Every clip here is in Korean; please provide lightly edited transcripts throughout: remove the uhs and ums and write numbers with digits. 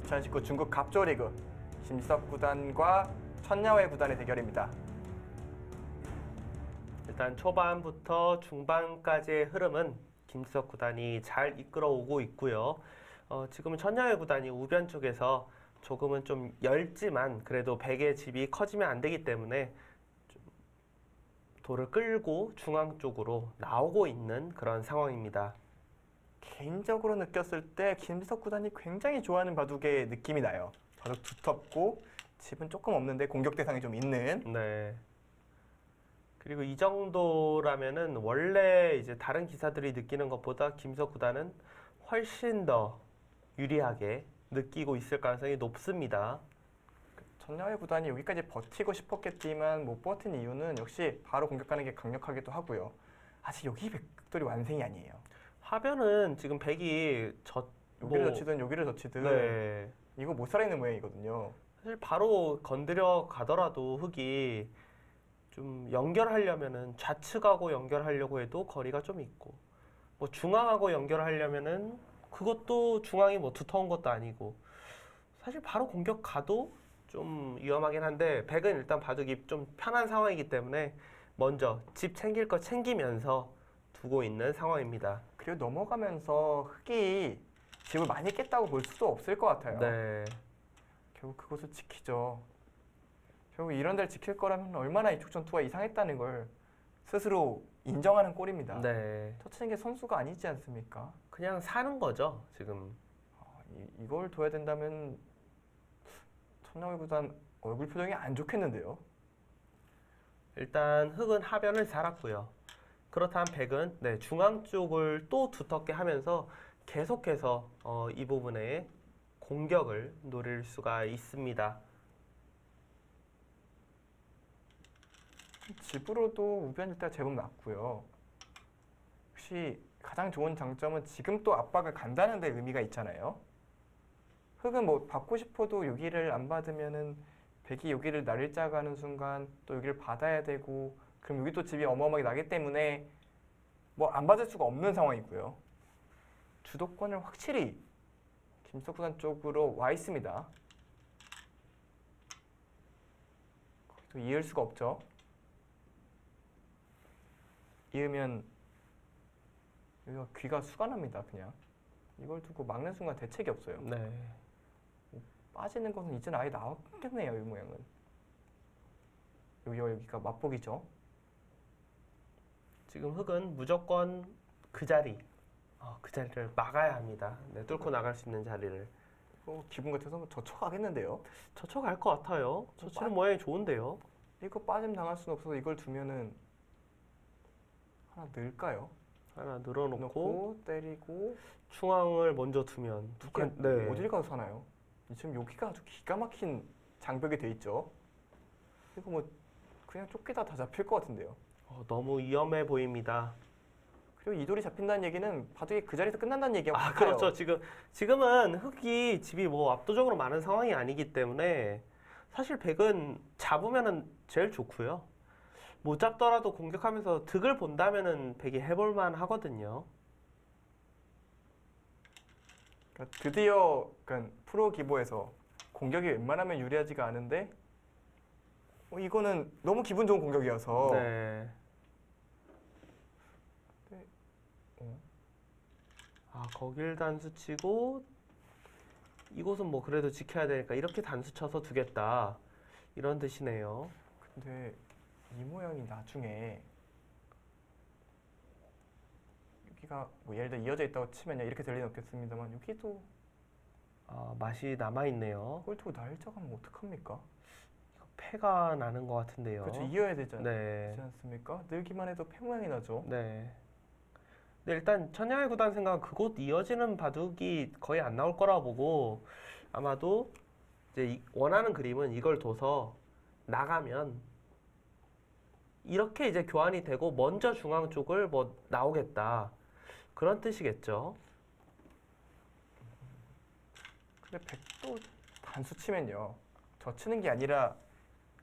2019 중국 갑조리그 김지석 구단과 천야오의 구단의 대결입니다. 일단 초반부터 중반까지의 흐름은 김지석 구단이 잘 이끌어오고 있고요. 지금은 천야오 구단이 우변 쪽에서 조금은 좀 얇지만 그래도 백의 집이 커지면 안 되기 때문에 좀 돌을 끌고 중앙 쪽으로 나오고 있는 그런 상황입니다. 개인적으로 느꼈을 때 김지석 구단이 굉장히 좋아하는 바둑의 느낌이 나요. 바둑 두텁고 집은 조금 없는데 공격 대상이 좀 있는. 네. 그리고 이 정도라면은 원래 이제 다른 기사들이 느끼는 것보다 김지석 구단은 훨씬 더 유리하게 느끼고 있을 가능성이 높습니다. 천야오 구단이 여기까지 버티고 싶었겠지만 못 버틴 이유는 역시 바로 공격하는 게 강력하기도 하고요. 아직 여기 백돌이 완성이 아니에요. 하변은 지금 백이 여기를 젖히든 여기를 젖히든 네. 이거 못 살아있는 모양이거든요. 사실 바로 건드려 가더라도 흙이 좀 연결하려면은 좌측하고 연결하려고 해도 거리가 좀 있고 뭐 중앙하고 연결하려면은 그것도 중앙이 뭐 두터운 것도 아니고 사실 바로 공격 가도 좀 위험하긴 한데 백은 일단 바둑이 좀 편한 상황이기 때문에 먼저 집 챙길 거 챙기면서 두고 있는 상황입니다. 그리고 넘어가면서 흙이 집을 많이 깼다고 볼 수도 없을 것 같아요. 네. 결국 그것을 지키죠. 결국 이런 데를 지킬 거라면 얼마나 이쪽 전투가 이상했다는 걸 스스로 인정하는 꼴입니다. 네. 터치는 게 선수가 아니지 않습니까? 그냥 사는 거죠, 지금. 이걸 둬야 된다면 천야오 구단 얼굴 표정이 안 좋겠는데요. 일단 흑은 하변을 살았고요. 그렇다면 백은 네, 중앙 쪽을 또 두텁게 하면서 계속해서 이 부분에 공격을 노릴 수가 있습니다. 집으로도 우변 일대가 제법 낮고요. 혹시 가장 좋은 장점은 지금 또 압박을 간다는 데 의미가 있잖아요. 흑은 뭐 받고 싶어도 여기를 안 받으면은 백이 여기를 날짜 가는 순간 또 여기를 받아야 되고 그럼 여기 또 집이 어마어마하게 나기 때문에 뭐 안 받을 수가 없는 상황이고요. 주도권을 확실히 김지석 구단 쪽으로 와 있습니다. 거기도 이을 수가 없죠. 이으면 여기가 귀가 수가 납니다. 그냥 이걸 두고 막는 순간 대책이 없어요. 네. 빠지는 것은 이제 아예 나왔겠네요. 이 모양은 여기가 맛보기죠. 지금 흑은 무조건 그 자리를 막아야 합니다. 네, 뚫고 나갈 수 있는 자리를. 기분 같아서 저쳐가겠는데요. 저쳐갈 것 같아요. 저치는 모양이 좋은데요. 이거 빠짐 당할 수는 없어서 이걸 두면은 하나 넣을까요? 하나 늘어놓고 넣고 때리고 중앙을 먼저 두면 이게 네. 어딜 가서 사나요? 지금 여기가 아주 기가 막힌 장벽이 돼 있죠. 이거 뭐 그냥 쫓기다 다 잡힐 것 같은데요. 너무 위험해 보입니다. 그리고 이 돌이 잡힌다는 얘기는 바둑이 그 자리에서 끝난다는 얘기하고 같아요. 그렇죠. 지금은 흑이 집이 뭐 압도적으로 많은 상황이 아니기 때문에 사실 백은 잡으면은 제일 좋고요. 못 잡더라도 공격하면서 득을 본다면은 백이 해볼만 하거든요. 그러니까 드디어 프로 기보에서 공격이 웬만하면 유리하지가 않은데 이거는 너무 기분 좋은 공격이어서 네. 거길 단수 치고 이곳은 뭐 그래도 지켜야 되니까 이렇게 단수 쳐서 두겠다 이런 뜻이네요. 근데 이 모양이 나중에 여기가 뭐 예를 들어 이어져 있다고 치면요 이렇게 될 리는 없겠습니다만 여기도 맛이 남아있네요. 골 두고 날짜 가면 어떡합니까? 패가 나는 것 같은데요. 그렇죠. 이어야 되지 네. 않습니까? 늘기만 해도 패 모양이 나죠. 네. 근데 일단 천야의 구단 생각은 그곳 이어지는 바둑이 거의 안 나올 거라 보고 아마도 이제 원하는 그림은 이걸 둬서 나가면 이렇게 이제 교환이 되고 먼저 중앙 쪽을 뭐 나오겠다 그런 뜻이겠죠. 근데 백도 단수 치면요 젖히는 게 아니라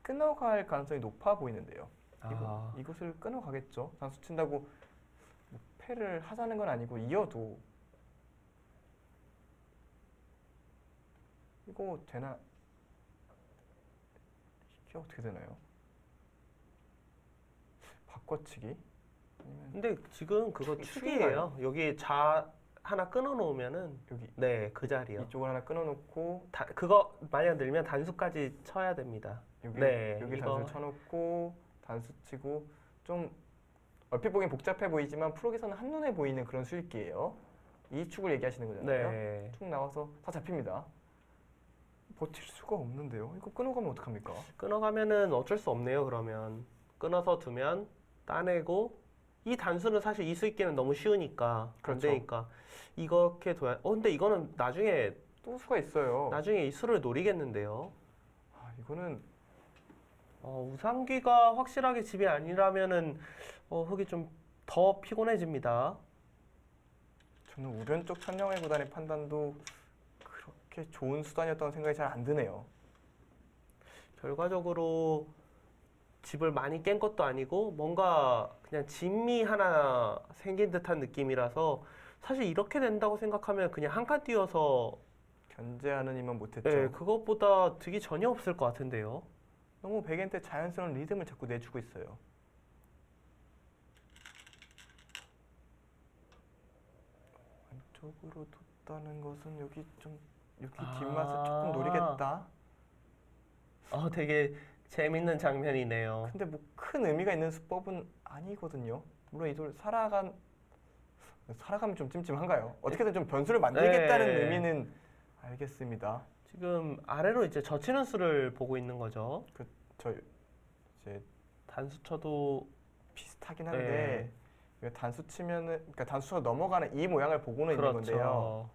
끊어갈 가능성이 높아 보이는데요. 이곳을 끊어가겠죠. 단수 친다고 뭐 패를 하자는 건 아니고 이어도 이거 되나? 이게 어떻게 되나요? 바꿔치기? 아니면 근데 지금 그거 축인가요? 축이에요. 여기 자 하나 끊어 놓으면은 여기 네, 그 자리요. 이쪽을 하나 끊어놓고 그거 만약 늘면 단수까지 쳐야 됩니다. 여기 네, 여기 이거 단수 쳐놓고 단수 치고 좀 얼핏 보기엔 복잡해 보이지만 프로에서는 한눈에 보이는 그런 수익기예요. 이 축을 얘기하시는 거잖아요. 네. 축 나와서 다 잡힙니다. 버틸 수가 없는데요. 이거 끊어가면 어떡합니까? 끊어가면은 어쩔 수 없네요. 그러면 끊어서 두면 따내고 이 단수는 사실 이 수익기는 너무 쉬우니까 안 그렇죠. 되니까 이렇게 둬야. 근데 이거는 나중에 또 수가 있어요. 이 수를 노리겠는데요. 아, 이거는 우상기가 확실하게 집이 아니라면은 흙이 좀 더 피곤해집니다. 저는 우변 쪽 천영의 구단의 판단도 그렇게 좋은 수단이었다는 생각이 잘 안 드네요. 결과적으로 집을 많이 깬 것도 아니고 뭔가 그냥 진미 하나 생긴 듯한 느낌이라서 사실 이렇게 된다고 생각하면 그냥 한 칸 띄워서 견제하는 이만 못했죠. 네, 그것보다 득이 전혀 없을 것 같은데요. 너무 백엔테 자연스러운 리듬을 자꾸 내주고 있어요. 왼쪽으로 뒀다는 것은 여기 뒷맛을 조금 노리겠다. 되게 재밌는 장면이네요. 근데 뭐 큰 의미가 있는 수법은 아니거든요. 물론 이 돌 살아가면 좀 찜찜한가요? 어떻게든 좀 변수를 만들겠다는 네. 의미는 알겠습니다. 지금 아래로 이제 젖히는 수를 보고 있는 거죠. 저 이제 단수쳐도 비슷하긴 한데 이거 단수 치면은 그러니까 단수가 넘어가는 이 모양을 보고는 그렇죠. 있는 건데요.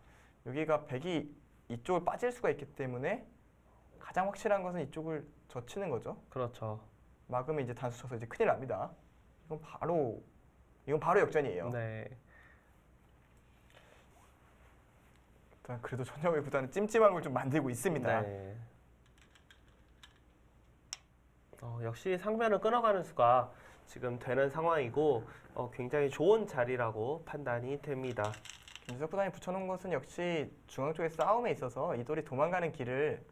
여기가 백이 이쪽을 빠질 수가 있기 때문에 가장 확실한 것은 이쪽을 젖히는 거죠. 그렇죠. 막으면 이제 단수 쳐서 이제 큰일 납니다. 이건 바로 역전이에요. 네. 일단 그래도 천영의 구단은 찜찜한 걸 좀 만들고 있습니다. 네. 역시 상면을 끊어가는 수가 지금 되는 상황이고 굉장히 좋은 자리라고 판단이 됩니다. 김지석 구단이 붙여놓은 것은 역시 중앙 쪽의 싸움에 있어서 이 돌이 도망가는 길을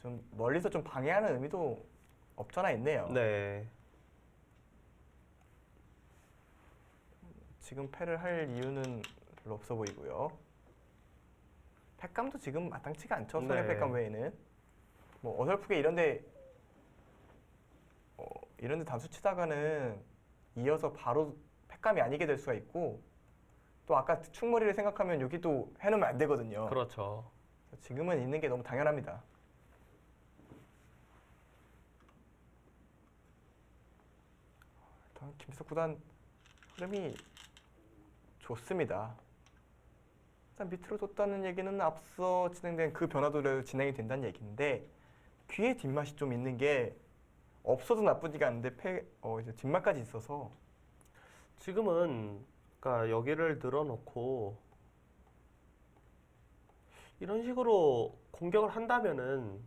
좀 멀리서 좀 방해하는 의미도 없잖아 있네요. 네. 지금 패를 할 이유는 별로 없어 보이고요. 패감도 지금 마땅치가 않죠. 손해 네. 패감 외에는 뭐 어설프게 이런데 단수 치다가는 이어서 바로 패감이 아니게 될 수가 있고 또 아까 충머리를 생각하면 여기도 해놓으면 안 되거든요. 그렇죠. 지금은 있는 게 너무 당연합니다. 일단 김지석 구단 흐름이 좋습니다. 일단 밑으로 뒀다는 얘기는 앞서 진행된 그 변화도로 진행이 된다는 얘기인데 귀에 뒷맛이 좀 있는 게 없어도 나쁘지가 않은데 이제 뒷맛까지 있어서 지금은 그러니까 여기를 늘어놓고 이런 식으로 공격을 한다면은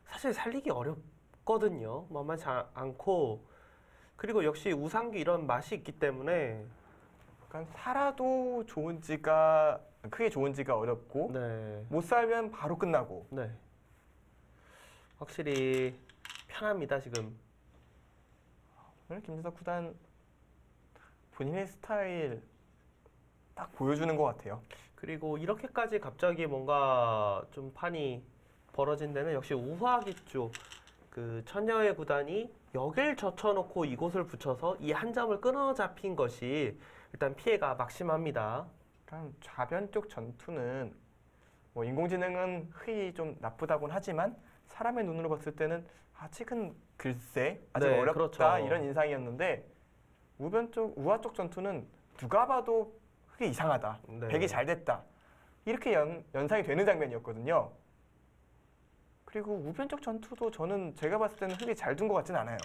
사실 살리기 어렵거든요. 만만치 않고 그리고 역시 우상기 이런 맛이 있기 때문에 약간 살아도 크게 좋은지가 어렵고 네, 못 살면 바로 끝나고 네, 확실히 편합니다 지금. 오늘 김지석 구단 본인의 스타일 딱 보여주는 것 같아요. 그리고 이렇게까지 갑자기 뭔가 좀 판이 벌어진 데는 역시 우하기 쪽 그 천여의 구단이 여길 젖혀놓고 이곳을 붙여서 이 한 점을 끊어 잡힌 것이 일단 피해가 막심합니다. 일단 좌변 쪽 전투는 뭐 인공지능은 흔히 좀 나쁘다곤 하지만 사람의 눈으로 봤을 때는 아직은 글쎄 아직 네, 어렵다 그렇죠. 이런 인상이었는데 우하 쪽 전투는 누가 봐도 흙이 이상하다 네. 백이 잘 됐다 이렇게 연상이 되는 장면이었거든요. 그리고 우변 쪽 전투도 저는 제가 봤을 때는 흙이 잘 둔 것 같진 않아요.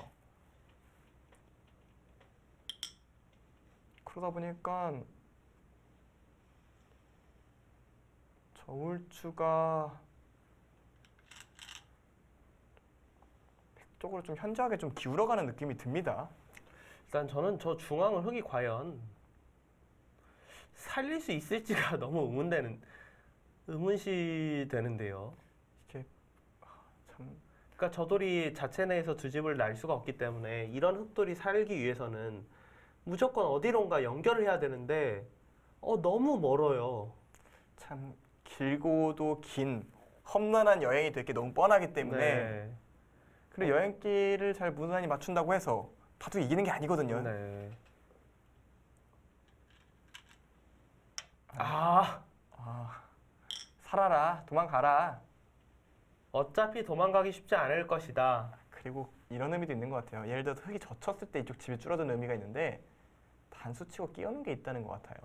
그러다 보니까 저울추가 백 쪽으로 좀 현저하게 좀 기울어가는 느낌이 듭니다. 일단 저는 저 중앙을 흙이 과연 살릴 수 있을지가 너무 의문시 되는데요. 이렇게 그러니까 저돌이 자체 내에서 두 집을 날 수가 없기 때문에 이런 흑돌이 살기 위해서는 무조건 어디론가 연결을 해야 되는데 너무 멀어요. 참 길고도 긴 험난한 여행이 될 게 너무 뻔하기 때문에 네. 그리고 여행길을 잘 무난히 맞춘다고 해서 다도 이기는 게 아니거든요. 네. 아, 아, 살아라, 도망가라. 어차피 도망가기 쉽지 않을 것이다. 그리고 이런 의미도 있는 것 같아요. 예를 들어서 흙이 젖혔을 때 이쪽 집이 줄어드는 의미가 있는데 단수치고 끼우는 게 있다는 것 같아요.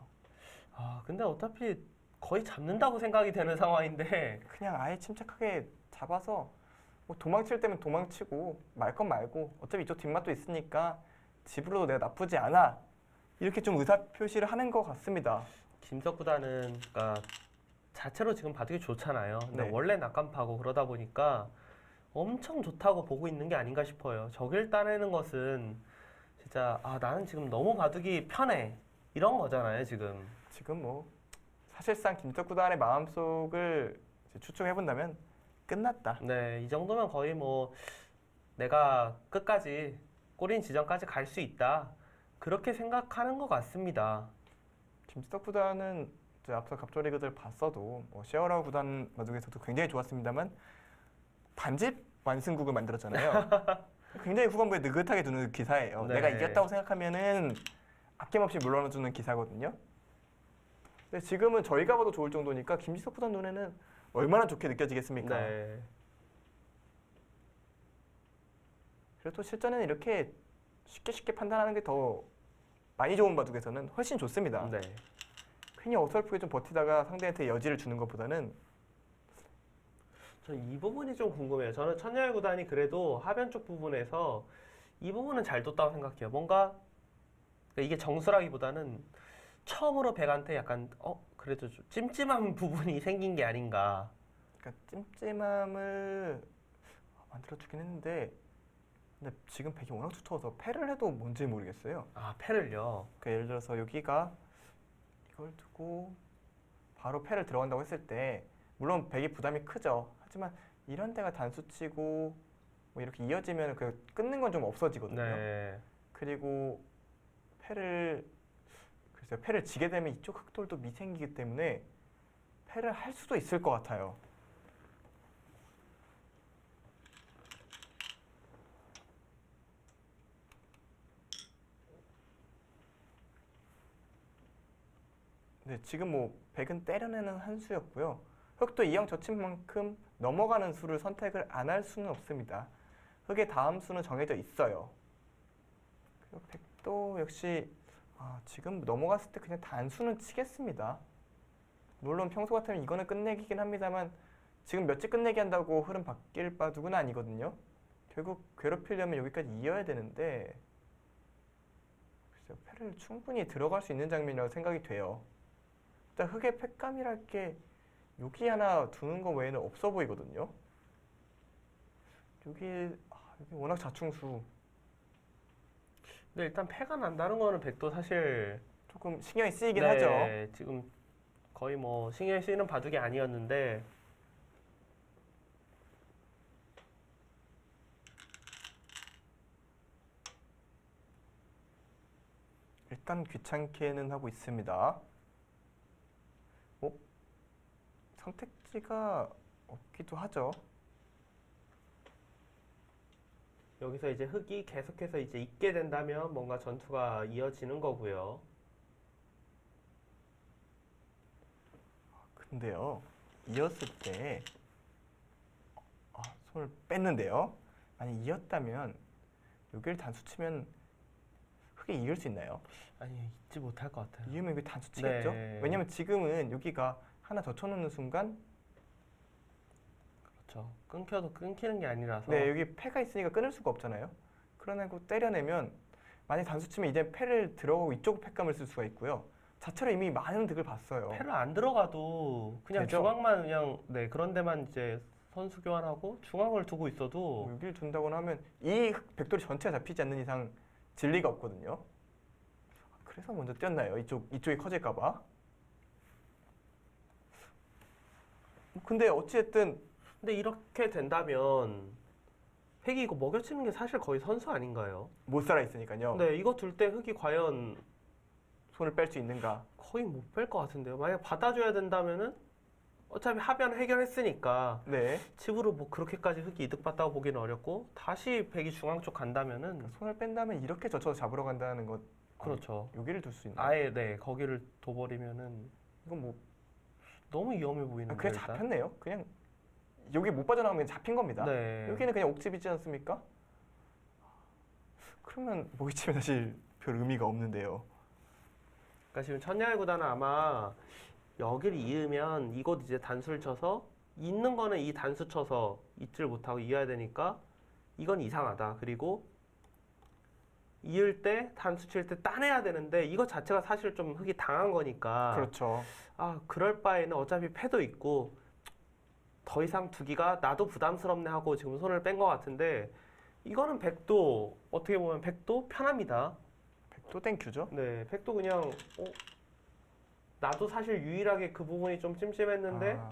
아, 근데 어차피 거의 잡는다고 생각이 되는 상황인데. 그냥 아예 침착하게 잡아서 뭐 도망칠 때면 도망치고 말 건 말고 어차피 이쪽 뒷맛도 있으니까 집으로도 내가 나쁘지 않아. 이렇게 좀 의사 표시를 하는 것 같습니다. 김석 구단은 그러니까 자체로 지금 바둑이 좋잖아요. 근데 네. 원래 낙관파고 그러다 보니까 엄청 좋다고 보고 있는 게 아닌가 싶어요. 저길 따내는 것은 진짜 나는 지금 너무 바둑이 편해 이런 거잖아요 지금. 지금 뭐 사실상 김떡구단의 마음속을 이제 추측해 본다면 끝났다. 네, 이 정도면 거의 뭐 내가 끝까지 꼬린 지점까지 갈 수 있다 그렇게 생각하는 것 같습니다. 김지덕 구단은 이제 앞서 갑조리그들 봤어도 뭐 시어라 구단 마중에서도 굉장히 좋았습니다만 반집 완승국을 만들었잖아요. 굉장히 후반부에 느긋하게 두는 기사예요. 네. 내가 이겼다고 생각하면은 아낌없이 물러나주는 기사거든요. 근데 지금은 저희가 봐도 좋을 정도니까 김지석 구단 눈에는 얼마나 좋게 느껴지겠습니까? 네, 그리고 또 실전에는 이렇게 쉽게 판단하는 게 더 많이 좋은 바둑에서는 훨씬 좋습니다. 네. 괜히 어설프게 좀 버티다가 상대한테 여지를 주는 것보다는 전 이 부분이 좀 궁금해요. 저는 천여일 구단이 그래도 하변 쪽 부분에서 이 부분은 잘 뒀다고 생각해요. 뭔가 그러니까 이게 정수라기보다는 처음으로 백한테 약간 그래도 좀 찜찜한 부분이 생긴 게 아닌가. 그러니까 찜찜함을 만들어주긴 했는데 근데 지금 백이 워낙 두터워서 패를 해도 뭔지 모르겠어요. 아, 패를요. 그러니까 예를 들어서 여기가 이걸 두고 바로 패를 들어간다고 했을 때 물론 백이 부담이 크죠. 하지만 이런 데가 단수치고 뭐 이렇게 이어지면 그 끊는 건 좀 없어지거든요. 네. 그리고 글쎄요, 패를 지게 되면 이쪽 흑돌도 미생기기 때문에 패를 할 수도 있을 것 같아요. 네, 지금 뭐 백은 때려내는 한 수였고요. 흑도 이형 젖힌 만큼 넘어가는 수를 선택을 안 할 수는 없습니다. 흑의 다음 수는 정해져 있어요. 그리고 백도 역시 지금 넘어갔을 때 그냥 단수는 치겠습니다. 물론 평소 같으면 이거는 끝내기긴 합니다만 지금 몇 집 끝내기 한다고 흐름 바뀔 바둑은 아니거든요. 결국 괴롭히려면 여기까지 이어야 되는데 글쎄요, 패를 충분히 들어갈 수 있는 장면이라고 생각이 돼요. 일단 흑의 패감이랄 게 여기 하나 두는 거 외에는 없어 보이거든요. 여기 워낙 자충수 근데 일단 패가 난다는 거는 백도 사실 조금 신경이 쓰이긴 네, 하죠. 지금 거의 뭐 신경이 쓰이는 바둑이 아니었는데 일단 귀찮게는 하고 있습니다. 선택지가 없기도 하죠. 여기서 이제 흑이 계속해서 이제 있게 된다면 뭔가 전투가 이어지는 거고요. 근데요, 이었을 때 손을 뺐는데요. 만약 이었다면 여기를 단수 치면 흑이 이길 수 있나요? 아니, 잊지 못할 것 같아요. 이으면 여기 단수 치겠죠? 네. 왜냐면 지금은 여기가 하나 젖혀놓는 순간 그렇죠. 끊겨도 끊기는 게 아니라서. 네, 여기 패가 있으니까 끊을 수가 없잖아요. 그러고 때려내면 만약 단수 치면 이제 패를 들어가고 이쪽 패감을 쓸 수가 있고요. 자체로 이미 많은 득을 봤어요. 패를 안 들어가도 그냥 되죠? 중앙만 그냥 그런 데만 이제 선수 교환하고 중앙을 두고 있어도 뭐 여기를 둔다거나 하면 이 백돌이 전체가 잡히지 않는 이상 진리가 없거든요. 그래서 먼저 뛰었나요? 이쪽이 커질까봐. 근데 어찌됐든 근데 이렇게 된다면 팩이 이거 먹여치는 게 사실 거의 선수 아닌가요? 못 살아 있으니까요. 네, 이거 둘 때 흙이 과연 손을 뺄 수 있는가? 거의 못 뺄 것 같은데요. 만약 받아줘야 된다면은 어차피 하변 해결했으니까 네. 집으로 뭐 그렇게까지 흙이 이득봤다고 보기는 어렵고 다시 백이 중앙 쪽 간다면은 손을 뺀다면 이렇게 젖혀서 잡으러 간다는 것. 그렇죠. 여기를 둘 수 있나? 아예 네 거기를 둬버리면은 이건 뭐 너무 위험해 보이는데 그냥 일단. 잡혔네요. 그냥 여기 못 빠져나오면 잡힌 겁니다. 네. 여기는 그냥 옥집이지 않습니까? 그러면 먹이치면 사실 별 의미가 없는데요. 그러니까 지금 천야의 구단은 아마 여기를 이으면 이곳 이제 단수를 쳐서 있는 거는 이 단수 쳐서 잊지를 못하고 이어야 되니까 이건 이상하다. 그리고 이을 때 단수 칠 때 따내야 되는데 이거 자체가 사실 좀 흙이 당한 거니까 그렇죠. 아 그럴 바에는 어차피 패도 있고 더 이상 두기가 나도 부담스럽네 하고 지금 손을 뺀 것 같은데 이거는 백도 어떻게 보면 백도 편합니다. 백도 땡큐죠. 네, 백도 그냥 나도 사실 유일하게 그 부분이 좀 찜찜했는데 아,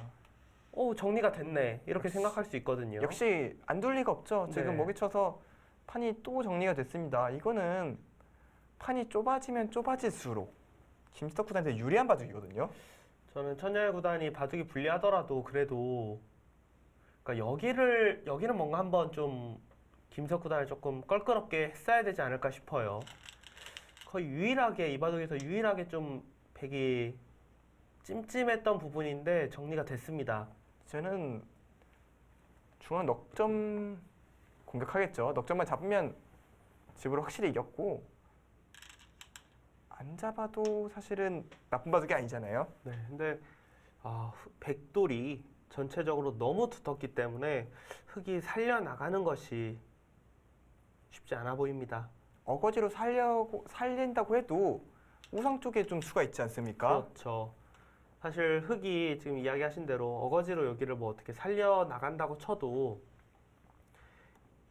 정리가 됐네 이렇게 생각할 수 있거든요. 역시 안 둘 리가 없죠. 지금 네. 먹이쳐서 판이 또 정리가 됐습니다. 이거는 판이 좁아지면 좁아질수록 김스터 구단한테 유리한 바둑이거든요. 저는 천야의 구단이 바둑이 불리하더라도 그래도 그러니까 여기는 뭔가 한번 좀 김석 구단을 조금 껄끄럽게 했어야 되지 않을까 싶어요. 거의 유일하게 이 바둑에서 유일하게 좀 백이 찜찜했던 부분인데 정리가 됐습니다. 저는 중앙 넉점 공격하겠죠. 넉점만 잡으면 집으로 확실히 이겼고 안 잡아도 사실은 나쁜 바둑이 아니잖아요. 네, 근데 백돌이 전체적으로 너무 두텁기 때문에 흙이 살려나가는 것이 쉽지 않아 보입니다. 어거지로 살린다고 해도 우상 쪽에 좀 수가 있지 않습니까? 그렇죠. 사실 흙이 지금 이야기하신 대로 어거지로 여기를 뭐 어떻게 살려나간다고 쳐도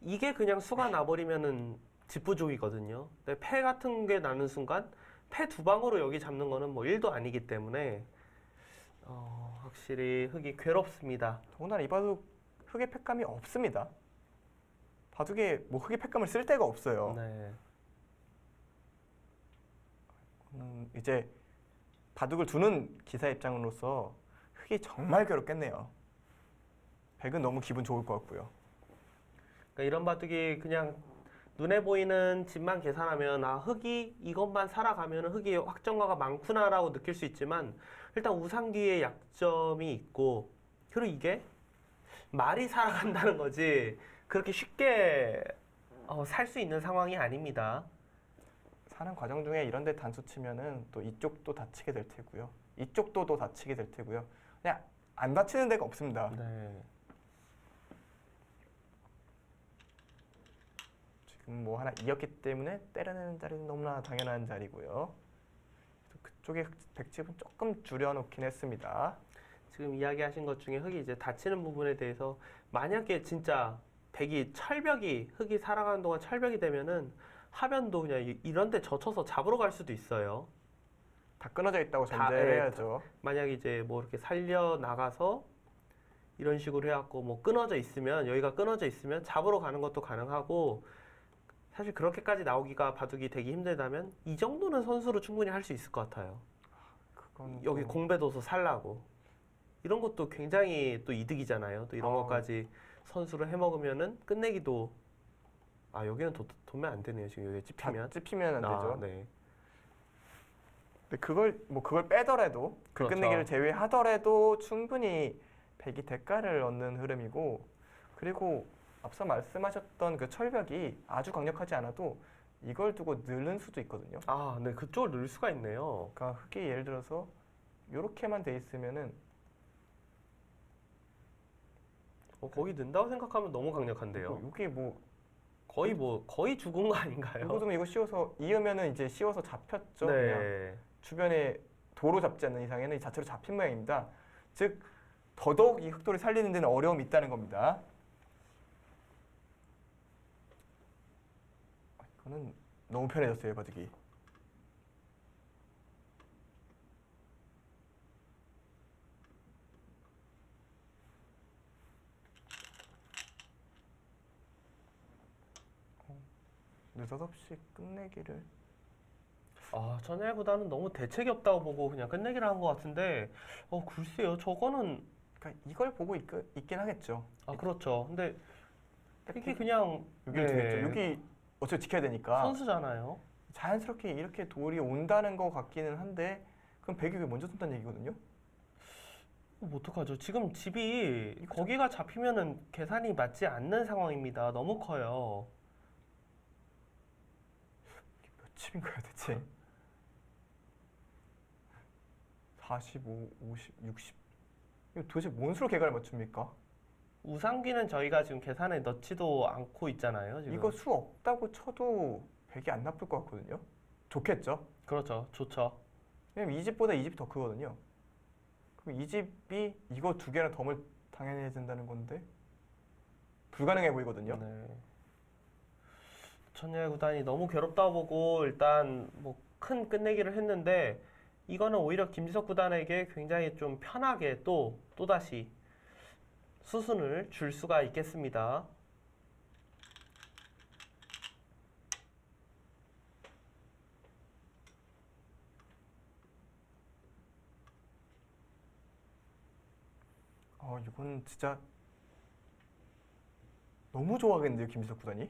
이게 그냥 수가 나버리면은 집부족이거든요. 근데 패 같은 게 나는 순간 패 두 방으로 여기 잡는 거는 뭐 1도 아니기 때문에 확실히 흙이 괴롭습니다. 더군다나 이 바둑 흙의 팩감이 없습니다. 바둑에 뭐 흙의 팩감을 쓸 데가 없어요. 네. 이제 바둑을 두는 기사 입장으로서 흙이 정말 괴롭겠네요. 백은 너무 기분 좋을 것 같고요. 그러니까 이런 바둑이 그냥 눈에 보이는 집만 계산하면 흙이 이것만 살아가면 흙이 확정가가 많구나라고 느낄 수 있지만 일단 우상 뒤에 약점이 있고 그리고 이게 말이 살아간다는 거지 그렇게 쉽게 살 수 있는 상황이 아닙니다. 사는 과정 중에 이런 데 단수 치면은 또 이쪽도 다치게 될 테고요. 이쪽도 또 다치게 될 테고요. 그냥 안 다치는 데가 없습니다. 네. 지금 뭐 하나 이었기 때문에 때려내는 자리는 너무나 당연한 자리고요. 그래서 그쪽에 백집은 조금 줄여놓긴 했습니다. 지금 이야기하신 것 중에 흙이 이제 다치는 부분에 대해서 만약에 진짜 백이 철벽이 흙이 살아가는 동안 철벽이 되면은 하변도 그냥 이런 데 젖혀서 잡으러 갈 수도 있어요. 다 끊어져 있다고 다, 전제를 예, 해야죠. 만약 이제 뭐 이렇게 살려 나가서 이런 식으로 해갖고 뭐 끊어져 있으면 여기가 끊어져 있으면 잡으러 가는 것도 가능하고 사실 그렇게까지 나오기가 바둑이 되기 힘들다면 이 정도는 선수로 충분히 할 수 있을 것 같아요. 그건 여기 또 공배도서 살라고 이런 것도 굉장히 또 이득이잖아요. 또 이런 아우. 것까지 선수로 해먹으면은 끝내기도 여기는 도면 안 되네요. 지금 여기 찝히면 찝히면 안 되죠. 네. 근데 그걸 빼더라도 그 그렇죠. 끝내기를 제외하더라도 충분히 백이 대가를 얻는 흐름이고 그리고 앞서 말씀하셨던 그 철벽이 아주 강력하지 않아도 이걸 두고 늘는 수도 있거든요. 네, 그쪽을 넣을 수가 있네요. 그러니까 흙이 예를 들어서 이렇게만 돼 있으면은 거기 넣는다고 생각하면 너무 강력한데요. 여기 뭐 거의 죽은 거 아닌가요? 이거도 이거 씌워서 이으면은 이제 씌워서 잡혔죠. 그냥 네. 주변에 도로 잡지 않는 이상에는 이 자체로 잡힌 모양입니다. 즉 더더욱 이 흑도를 살리는 데는 어려움이 있다는 겁니다. 이거는 너무 편해졌어요, 바둑이. 느닷없이 끝내기를. 아, 천하보다는 너무 대책이 없다고 보고 그냥 끝내기를 한 것 같은데, 글쎄요, 저거는 그러니까 이걸 보고 있긴 하겠죠. 그렇죠. 근데 이게 백픽 그냥 여기를 두겠죠. 여기 어차피 지켜야 되니까 선수잖아요. 자연스럽게 이렇게 돌이 온다는 것 같기는 한데 그럼 백이 왜 먼저 쏜다는 얘기거든요. 어떡하죠? 지금 집이 이거 거기가 잡히면은 계산이 맞지 않는 상황입니다. 너무 커요. 이게 몇 칩인가요 대체? 45, 50, 60. 이거 도대체 뭔 수로 개가를 맞춥니까? 우상기는 저희가 지금 계산에 넣지도 않고 있잖아요. 지금. 이거 수 없다고 쳐도 백이 안 나쁠 것 같거든요. 좋겠죠? 그렇죠. 좋죠. 왜냐면 이 집보다 이 집이 더 크거든요. 그럼 이 집이 이거 두 개랑 덤을 당연히 해야 된다는 건데 불가능해 보이거든요. 네. 천녀의 구단이 너무 괴롭다 보고 일단 뭐 큰 끝내기를 했는데 이거는 오히려 김지석 구단에게 굉장히 좀 편하게 또다시 수순을 줄 수가 있겠습니다. 이건 진짜 너무 좋아하겠는데요, 김지석 구단이?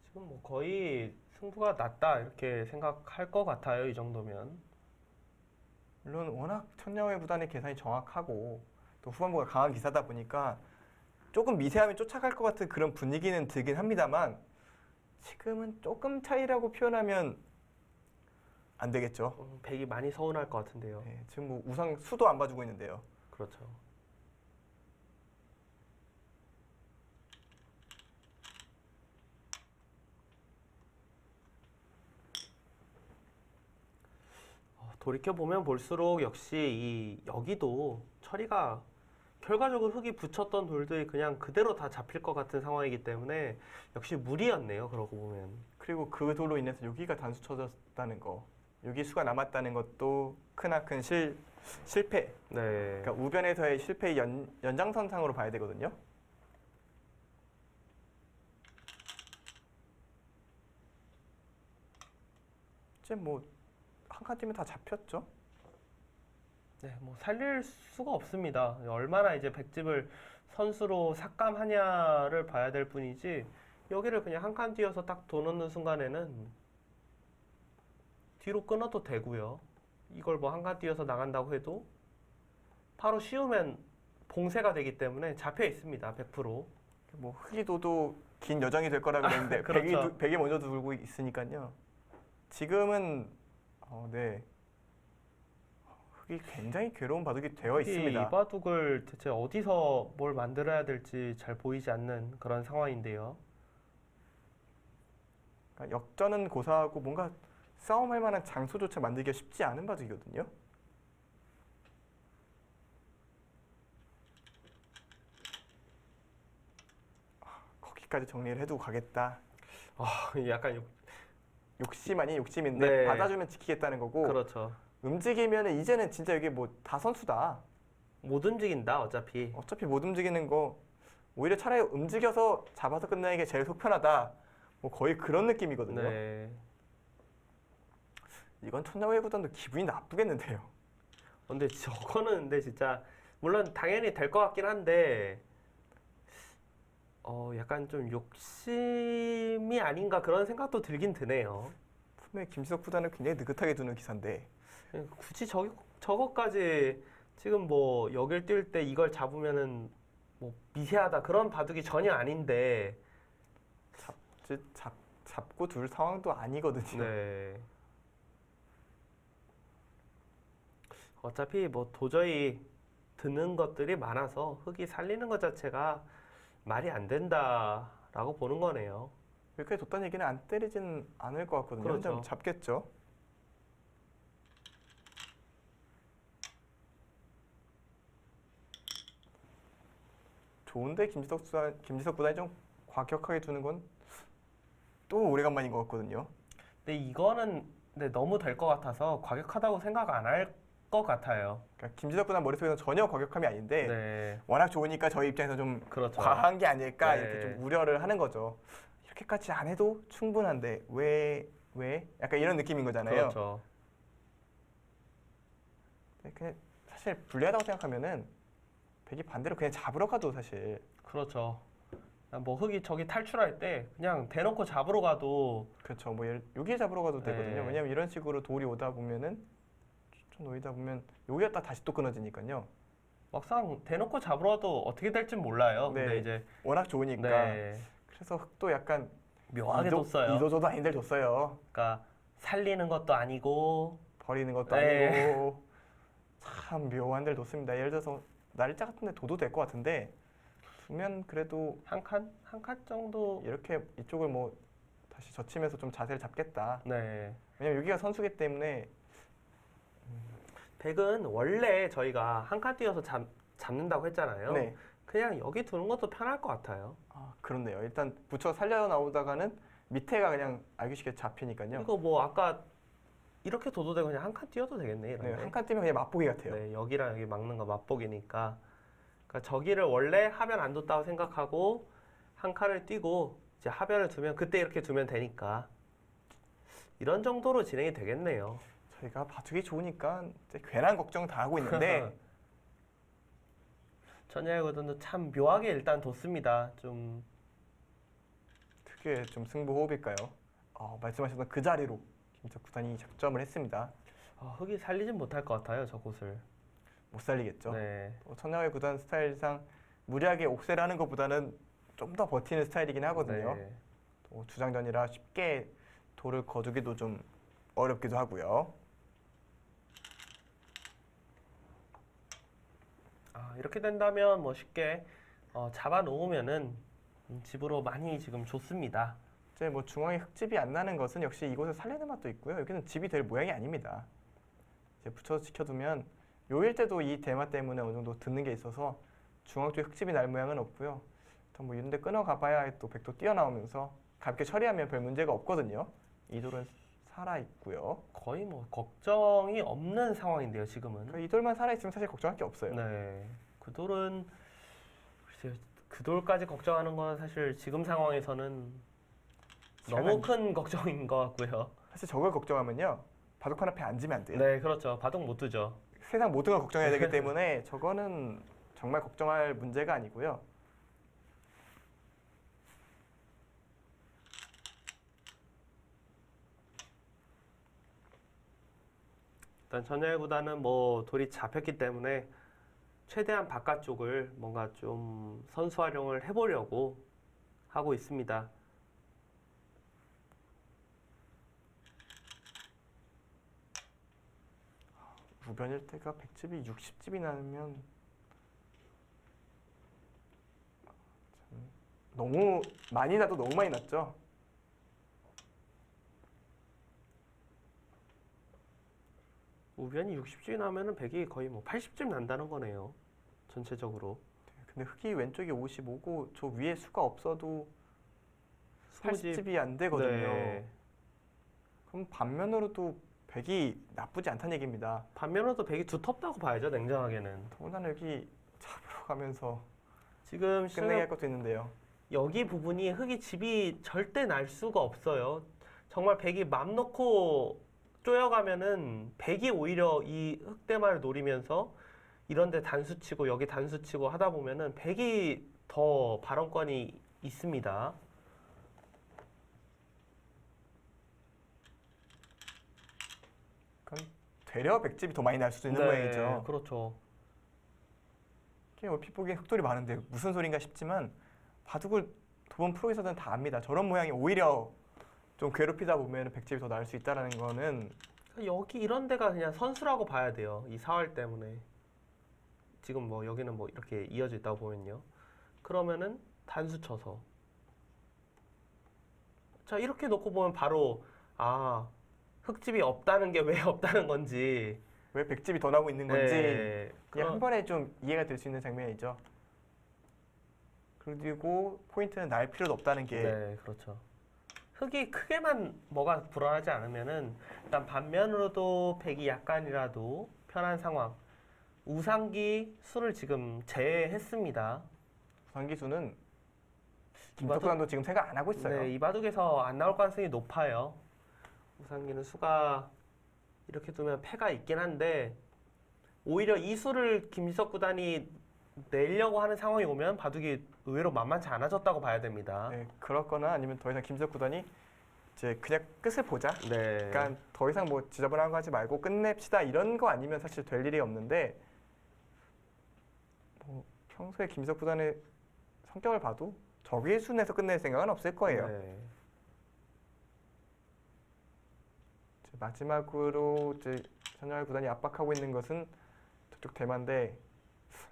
지금 뭐 거의 승부가 났다 이렇게 생각할 것 같아요. 이 정도면. 물론 워낙 천녀의 구단의 계산이 정확하고 또 후반부가 강한 기사다 보니까 조금 미세하면 쫓아갈 것 같은 그런 분위기는 들긴 합니다만 지금은 조금 차이라고 표현하면 안 되겠죠. 백이 많이 서운할 것 같은데요. 네, 지금 뭐 우상 수도 안 봐주고 있는데요. 그렇죠. 돌이켜 보면 볼수록 역시 여기도 처리가 결과적으로 흙이 붙였던 돌들이 그냥 그대로 다 잡힐 것 같은 상황이기 때문에 역시 무리였네요. 그러고 보면. 그리고 그 돌로 인해서 여기가 단수 쳐졌다는 거, 여기 수가 남았다는 것도 크나큰 실패. 네. 그러니까 우변에서의 실패의 연장선상으로 봐야 되거든요. 이제 뭐 한 칸 뛰면 다 잡혔죠. 네, 뭐 살릴 수가 없습니다. 얼마나 이제 백집을 선수로 삭감하냐를 봐야 될 뿐이지 여기를 그냥 한 칸 뛰어서 딱 도놓는 순간에는 뒤로 끊어도 되고요. 이걸 뭐 한 칸 뛰어서 나간다고 해도 바로 씌우면 봉쇄가 되기 때문에 잡혀 있습니다. 100%. 뭐 흑이도도 긴 여정이 될 거라 그랬는데 그렇죠. 백이 먼저 돌고 있으니까요. 지금은 네. 흑이 굉장히 괴로운 바둑이 되어 이 있습니다. 바둑을 대체 어디서 뭘 만들어야 될지 잘 보이지 않는 그런 상황인데요. 그러니까 역전은 고사하고 뭔가 싸움할 만한 장소조차 만들기가 쉽지 않은 바둑이거든요. 거기까지 정리를 해두고 가겠다. 약간 욕심 아닌 욕심인데 네. 받아주면 지키겠다는 거고 그렇죠. 움직이면 이제는 진짜 여기 뭐 다 선수다. 못 움직인다 어차피. 어차피 못 움직이는 거 오히려 차라리 움직여서 잡아서 끝내는 게 제일 속편하다. 뭐 거의 그런 느낌이거든요. 네. 이건 천녀의 구단도 기분이 나쁘겠는데요. 근데 저거는 근데 진짜 물론 당연히 될 것 같긴 한데 약간 좀 욕심이 아닌가 그런 생각도 들긴 드네요. 분명히 김지석 구단을 굉장히 느긋하게 두는 기사인데 굳이 저거까지 지금 뭐 여길 뛸 때 이걸 잡으면은 뭐 미세하다 그런 바둑이 전혀 아닌데 잡고 둘 상황도 아니거든요. 네. 어차피 뭐 도저히 드는 것들이 많아서 흙이 살리는 것 자체가 말이 안 된다라고 보는 거네요. 여기까지 뒀다는 얘기는 안 때리진 않을 것 같거든요. 그렇죠. 혼자 잡겠죠. 좋은데 김지석 구단이 좀 과격하게 두는 건 또 오래간만인 것 같거든요. 근데 이거는 너무 될 것 같아서 과격하다고 생각 안 할 것 같아요. 그러니까 김지석 구단 머릿속에서는 전혀 과격함이 아닌데 네, 워낙 좋으니까 저희 입장에서 좀 그렇죠. 과한 게 아닐까 네. 이렇게 좀 우려를 하는 거죠. 이렇게까지 안 해도 충분한데 왜? 약간 이런 느낌인 거잖아요. 그렇죠. 네, 그냥 사실 불리하다고 생각하면은 백이 반대로 그냥 잡으러 가도 사실 그렇죠. 뭐 흙이 저기 탈출할 때 그냥 대놓고 잡으러 가도 그렇죠. 뭐 여기에 잡으러 가도 되거든요. 네. 왜냐면 이런 식으로 돌이 오다 보면은 좀 놓이다 보면 여기였다 다시 또 끊어지니까요. 막상 대놓고 잡으러 가도 어떻게 될지 몰라요. 네. 근데 이제 워낙 좋으니까. 네. 그래서 흙도 약간 묘하게 뒀어요. 이도저도 아닌데 뒀어요. 그러니까 살리는 것도 아니고 버리는 것도 네. 아니고 참 묘한 데를 뒀습니다. 예를 들어서 날짜 같은 데 둬도 될 것 같은데 두면 그래도 한 칸 정도. 이렇게 이쪽을 뭐 다시 젖히면서 좀 자세를 잡겠다. 네. 왜냐면 여기가 선수기 때문에 백은 원래 저희가 한 칸 띄어서 잡는다고 했잖아요. 네. 그냥 여기 두는 것도 편할 것 같아요. 아, 그렇네요. 일단 붙여 살려 나오다가는 밑에가 그냥 알기 쉽게 잡히니까요. 이거 뭐 아까 이렇게 둬도 되고 그냥 한 칸 띄어도 되겠네 네, 이런데. 한 칸 뛰면 그냥 맛보기 같아요. 네, 여기랑 여기 막는 거 맛보기니까. 그러니까 저기를 원래 하변 안 뒀다고 생각하고 한 칸을 띄고 이제 하변을 두면 그때 이렇게 두면 되니까 이런 정도로 진행이 되겠네요. 저희가 바둑이 좋으니까 이제 괜한 걱정 다 하고 있는데 천야의 구도는 참 묘하게 일단 뒀습니다. 좀 특유의 좀 승부 호흡일까요? 말씀하셨던 그 자리로 진짜 구단이 작점을 했습니다. 흙이 살리진 못할 것 같아요, 저 곳을. 못 살리겠죠. 네. 천하의 구단 스타일상 무리하게 옥세를 하는 것보다는 좀 더 버티는 스타일이긴 하거든요. 네. 또 주장전이라 쉽게 돌을 거두기도 좀 어렵기도 하고요. 이렇게 된다면 뭐 쉽게 잡아 놓으면은 집으로 많이 지금 좋습니다. 이제 뭐 중앙에 흙집이 안 나는 것은 역시 이곳을 살리는 맛도 있고요. 여기는 집이 될 모양이 아닙니다. 이제 붙여서 지켜두면 요일 때도 이 대마 때문에 어느 정도 듣는 게 있어서 중앙 쪽에 흙집이 날 모양은 없고요. 일단 뭐 이런 데 끊어가봐야 또 백도 뛰어나오면서 가볍게 처리하면 별 문제가 없거든요. 이 돌은 살아있고요. 거의 뭐 걱정이 없는 상황인데요, 지금은. 그러니까 이 돌만 살아있으면 사실 걱정할 게 없어요. 네. 그 돌은 글쎄요, 그 돌까지 걱정하는 건 사실 지금 상황에서는 너무 큰 걱정인 것 같고요. 사실 저걸 걱정하면요. 바둑판 앞에 앉으면 안 돼요. 네, 그렇죠. 바둑 못 두죠. 세상 모든 걸 걱정해야 되기 때문에 저거는 정말 걱정할 문제가 아니고요. 일단 전열보다는 뭐 돌이 잡혔기 때문에 최대한 바깥쪽을 뭔가 좀 선수 활용을 해보려고 하고 있습니다. 우변일 때가 100집이 60집이 나면 참 너무 많이 나도 너무 많이 났죠. 우변이 60집 나면은 100이 거의 뭐 80집 난다는 거네요. 전체적으로. 근데 흙이 왼쪽이 55고 저 위에 수가 없어도 20집. 80집이 안 되거든요. 네. 그럼 반면으로도 100이 나쁘지 않다는 얘기입니다. 반면으로도 100이 두텁다고 봐야죠, 냉정하게는. 더군다나 여기 잡으러 가면서 지금 끝내게 할 것도 있는데요. 여기 부분이 흙이 집이 절대 날 수가 없어요. 정말 100이 맘 놓고 쪼여가면은 100이 오히려 이 흙대마를 노리면서 이런데 단수 치고 여기 단수 치고 하다 보면은 100이 더 발언권이 있습니다. 그럼 되려 100집이 더 많이 날 수도 있는 모양이죠. 그렇죠. 이게 얼핏 보기엔 흑돌이 많은데 무슨 소린가 싶지만 바둑을 두번 프로에서는 다 압니다. 저런 모양이 오히려 좀 괴롭히다 보면 100집이 더 나을 수 있다는 거는 여기 이런 데가 그냥 선수라고 봐야 돼요. 이 사활 때문에. 지금 뭐 여기는 뭐 이렇게 이어져 있다고 보면요. 그러면은 단수 쳐서. 자, 이렇게 놓고 보면 바로 흙집이 없다는 게 왜 없다는 건지. 왜 100집이 더 나오고 있는 건지 네. 그냥 한 번에 좀 이해가 될 수 있는 장면이죠. 그리고 포인트는 날 필요도 없다는 게 네, 그렇죠. 흙이 크게만 뭐가 불어나지 않으면은 일단 반면으로도 100이 약간이라도 편한 상황. 우상기 수를 지금 제외했습니다. 부산기수는 김석 구단도 지금 생각 안 하고 있어요. 네, 이 바둑에서 안 나올 가능성이 높아요. 우상기는 수가 이렇게 두면 패가 있긴 한데 오히려 이 수를 김지석 구단이 내려고 하는 상황이 오면 바둑이 의외로 만만치 않아졌다고 봐야 됩니다. 네, 그렇거나 아니면 더 이상 김석 구단이 이제 그냥 끝을 보자. 네. 그러니까 더 이상 뭐 지저분한 거 하지 말고 끝냅시다 이런 거 아니면 사실 될 일이 없는데 뭐 평소에 김석 구단의 성격을 봐도 저기 순에서 끝낼 생각은 없을 거예요. 네. 이제 마지막으로 이제 전열 구단이 압박하고 있는 것은 저쪽 대만데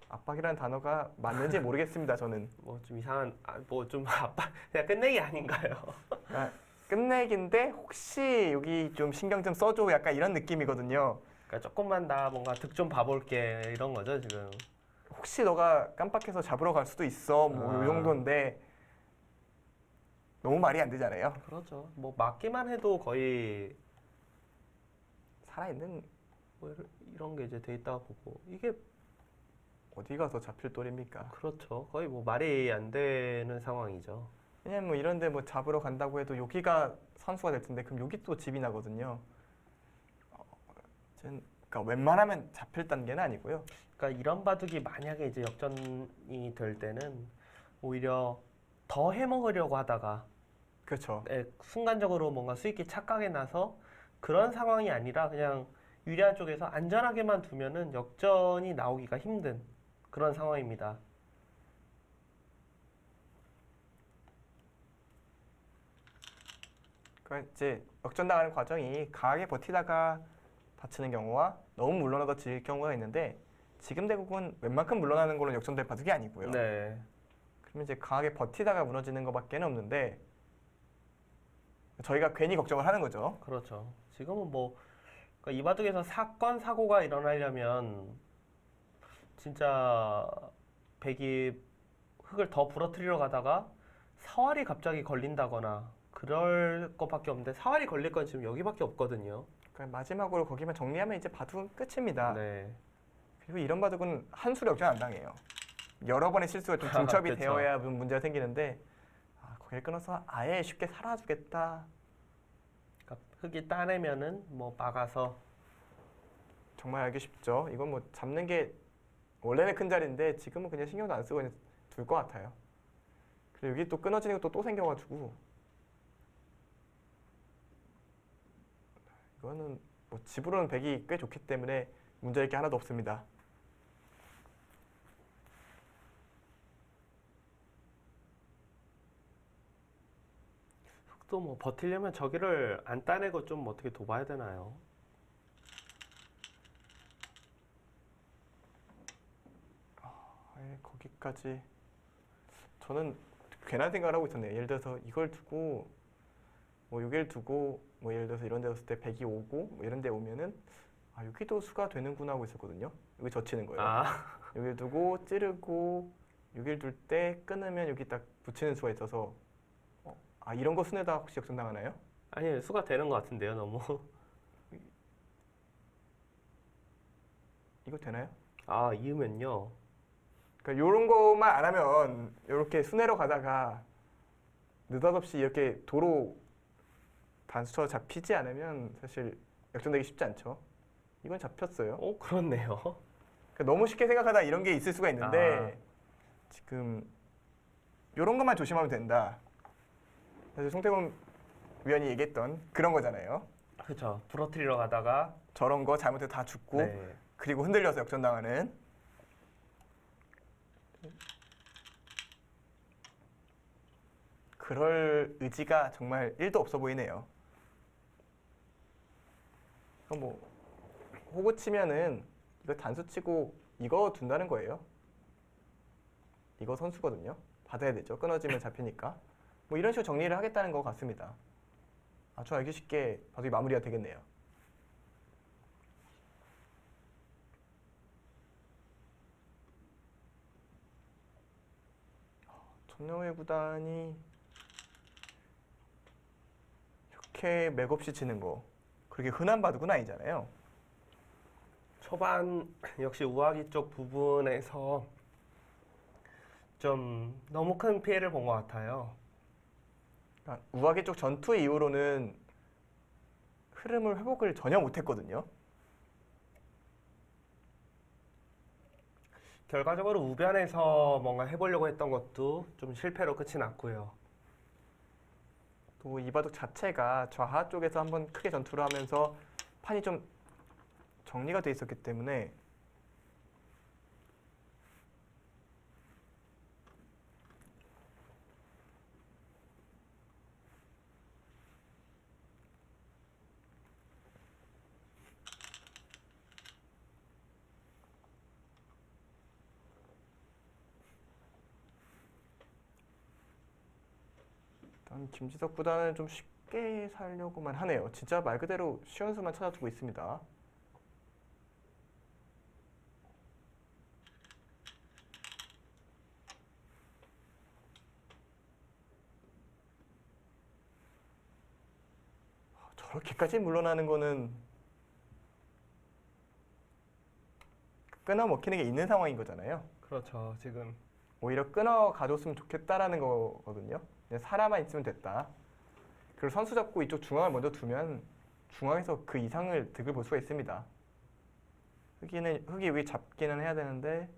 압박이라는 단어가 맞는지 모르겠습니다. 저는 뭐 좀 이상한 뭐 좀 아빠 그냥 끝내기 아닌가요? 그러니까 끝내기인데 혹시 여기 좀 신경 좀 써줘 약간 이런 느낌이거든요. 그러니까 조금만 나 뭔가 득 좀 봐볼게 이런 거죠 지금. 혹시 너가 깜빡해서 잡으러 갈 수도 있어 뭐 이 정도인데 너무 말이 안 되잖아요. 그렇죠. 뭐 맞기만 해도 거의 살아있는 뭐 이런 게 이제 돼 있다고 보고 이게 어디 가서 잡힐 돌입니까? 그렇죠. 거의 뭐 말이 안 되는 상황이죠. 왜냐면 뭐 이런데 뭐 잡으러 간다고 해도 여기가 선수가 될 텐데 그럼 여기 또 집이 나거든요. 그러니까 웬만하면 잡힐 단계는 아니고요. 그러니까 이런 바둑이 만약에 이제 역전이 될 때는 오히려 더 해먹으려고 하다가 그렇죠. 순간적으로 뭔가 수익이 착각에 나서 그런 상황이 아니라 그냥 유리한 쪽에서 안전하게만 두면은 역전이 나오기가 힘든 그런 상황입니다. 그러니까 이제 역전당하는 과정이 강하게 버티다가 다치는 경우와 너무 물러나다 질 경우가 있는데 지금 대국은 웬만큼 물러나는 걸로 역전될 바둑이 아니고요. 네. 그러면 이제 강하게 버티다가 무너지는 것밖에 없는데 저희가 괜히 걱정을 하는 거죠. 그렇죠. 지금은 뭐 그러니까 이 바둑에서 사건 사고가 일어나려면 진짜 백이 흙을 더 부러뜨리러 가다가 사활이 갑자기 걸린다거나 그럴 것밖에 없는데 사활이 걸릴 건 지금 여기밖에 없거든요. 그러니까 마지막으로 거기만 정리하면 이제 바둑은 끝입니다. 네. 그리고 이런 바둑은 한 수를 역전 안 당해요. 여러 번의 실수가 좀 중첩이 그쵸. 되어야 문제가 생기는데 거기를 끊어서 아예 쉽게 살아주겠다. 그러니까 흙이 따내면은 뭐 막아서 정말 알기 쉽죠. 이건 뭐 잡는 게 원래는 큰 자리인데 지금은 그냥 신경도 안 쓰고 그냥 둘 것 같아요. 그리고 여기 또 끊어지는 것도 또 생겨가지고 이거는 뭐 집으로는 백이 꽤 좋기 때문에 문제될 게 하나도 없습니다. 흙도 뭐 버티려면 저기를 안 따내고 좀 어떻게 도봐야 되나요? 거기까지 저는 괜한 생각을 하고 있었네요. 예를 들어서 이걸 두고 뭐 여기를 두고 뭐 예를 들어서 이런 데 왔을 때 백이 오고 뭐 이런 데 오면은 여기도 수가 되는구나 하고 있었거든요. 여기 젖히는 거예요. 여기를 두고 찌르고 여기를 둘 때 끊으면 여기 딱 붙이는 수가 있어서 이런 거 순에다 혹시 역전당하나요? 아니 수가 되는 것 같은데요 너무. 이거 되나요? 이으면요. 그러니까 이런 것만 안 하면 이렇게 순회로 가다가 느닷없이 이렇게 도로 단수쳐 잡히지 않으면 사실 역전되기 쉽지 않죠. 이건 잡혔어요. 그렇네요. 그러니까 너무 쉽게 생각하다 이런 게 있을 수가 있는데 지금 이런 것만 조심하면 된다. 사실 송태곤 위원이 얘기했던 그런 거잖아요. 그렇죠. 부러뜨리러 가다가 저런 거 잘못해서 다 죽고 네. 그리고 흔들려서 역전당하는. 그럴 의지가 정말 1도 없어 보이네요. 그럼 뭐 호구 치면은 이거 단수 치고 이거 둔다는 거예요. 이거 선수거든요. 받아야 되죠. 끊어지면 잡히니까. 뭐 이런 식으로 정리를 하겠다는 것 같습니다. 아주 알기 쉽게 바둑이 마무리가 되겠네요. 전영회 구단이 이렇게 맥없이 치는 거 그렇게 흔한 바둑은 아니잖아요. 초반 역시 우아기 쪽 부분에서 좀 너무 큰 피해를 본 것 같아요. 그러니까 우아기 쪽 전투 이후로는 흐름을 회복을 전혀 못했거든요. 결과적으로 우변에서 뭔가 해보려고 했던 것도 좀 실패로 끝이 났고요. 또 이바둑 자체가 좌하 쪽에서 한번 크게 전투를 하면서 판이 좀 정리가 돼 있었기 때문에 일단 김지석 구단은 좀 쉽게 살려고만 하네요. 진짜 말 그대로 쉬운 수만 찾아주고 있습니다. 저렇게까지 물러나는 거는 끊어 먹히는 게 있는 상황인 거잖아요. 그렇죠. 지금 오히려 끊어 가줬으면 좋겠다라는 거거든요. 그냥 살아만 있으면 됐다. 그리고 선수 잡고 이쪽 중앙을 먼저 두면 중앙에서 그 이상을 득을 볼 수가 있습니다. 흑이 여기 잡기는 해야 되는데